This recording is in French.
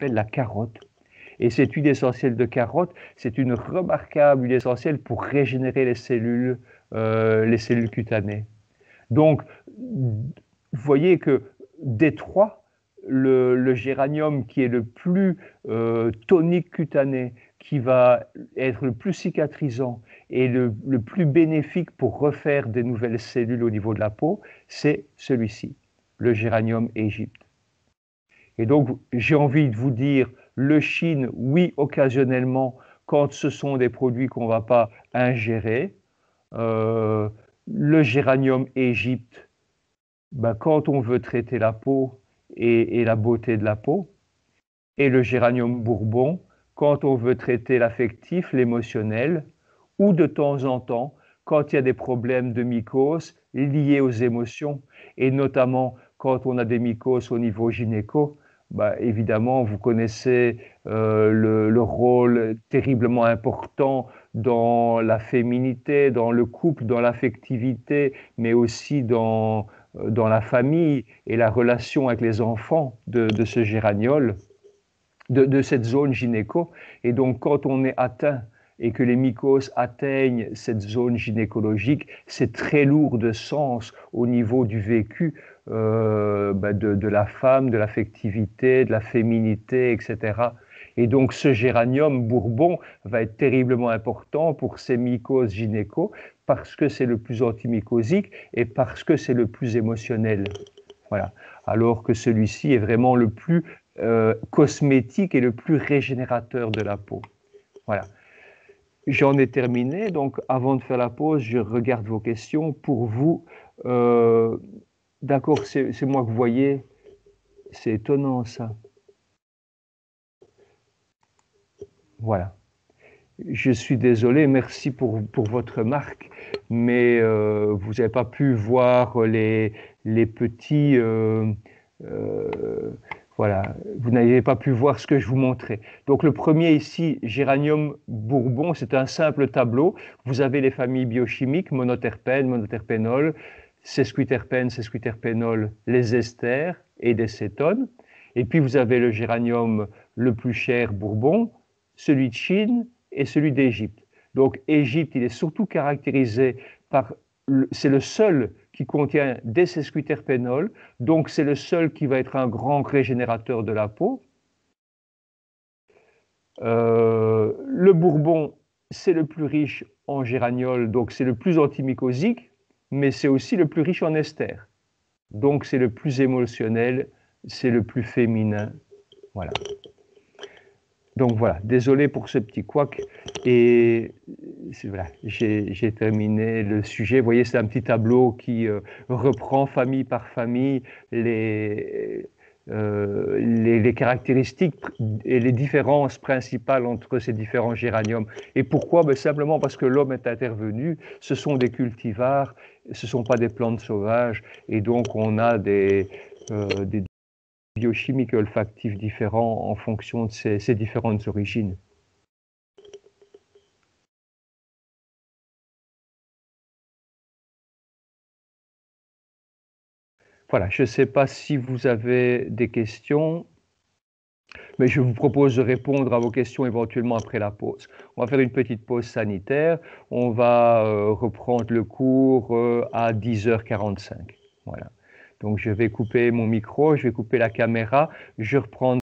s'appelle la carotte. Et cette huile essentielle de carotte, c'est une remarquable huile essentielle pour régénérer les cellules cutanées. Donc, vous voyez que des trois, le géranium qui est le plus tonique cutané, qui va être le plus cicatrisant et le plus bénéfique pour refaire des nouvelles cellules au niveau de la peau, c'est celui-ci, le géranium Égypte. Et donc, j'ai envie de vous dire, le chine, oui, occasionnellement, quand ce sont des produits qu'on ne va pas ingérer. Le géranium Égypte, ben, quand on veut traiter la peau et la beauté de la peau. Et le géranium bourbon, quand on veut traiter l'affectif, l'émotionnel, ou de temps en temps, quand il y a des problèmes de mycose liés aux émotions, et notamment quand on a des mycoses au niveau gynéco, bah, évidemment, vous connaissez le rôle terriblement important dans la féminité, dans le couple, dans l'affectivité, mais aussi dans la famille et la relation avec les enfants de ce géraniol, de cette zone gynéco. Et donc, quand on est atteint et que les mycoses atteignent cette zone gynécologique, c'est très lourd de sens au niveau du vécu de la femme, de l'affectivité, de la féminité, etc. Et donc ce géranium bourbon va être terriblement important pour ces mycoses gynéco parce que c'est le plus antimycosique et parce que c'est le plus émotionnel. Voilà. Alors que celui-ci est vraiment le plus cosmétique et le plus régénérateur de la peau. Voilà. J'en ai terminé, donc avant de faire la pause, je regarde vos questions. Pour vous, d'accord, c'est moi que vous voyez, c'est étonnant ça. Voilà. Je suis désolé, merci pour votre remarque, mais vous n'avez pas pu voir les petits... voilà, vous n'avez pas pu voir ce que je vous montrais. Donc le premier ici, géranium bourbon, c'est un simple tableau. Vous avez les familles biochimiques, monoterpène, monoterpénol, sesquiterpène, sesquiterpénol, les esters et des cétones. Et puis vous avez le géranium le plus cher bourbon, celui de Chine et celui d'Égypte. Donc Égypte, il est surtout caractérisé par, c'est le seul qui contient des sesquiterpénols, donc c'est le seul qui va être un grand régénérateur de la peau. Le bourbon, c'est le plus riche en géraniol, donc c'est le plus antimycosique, mais c'est aussi le plus riche en ester. Donc c'est le plus émotionnel, c'est le plus féminin. Voilà. Donc voilà, désolé pour ce petit couac. Et voilà, j'ai terminé le sujet. Vous voyez, c'est un petit tableau qui reprend famille par famille les caractéristiques et les différences principales entre ces différents géraniums. Et pourquoi? Ben, simplement parce que l'homme est intervenu, ce sont des cultivars, ce ne sont pas des plantes sauvages, et donc on a des biochimiques et olfactifs différents en fonction de ces différentes origines. Voilà, je ne sais pas si vous avez des questions, mais je vous propose de répondre à vos questions éventuellement après la pause. On va faire une petite pause sanitaire. On va reprendre le cours à 10h45. Voilà. Donc je vais couper mon micro, je vais couper la caméra, je reprends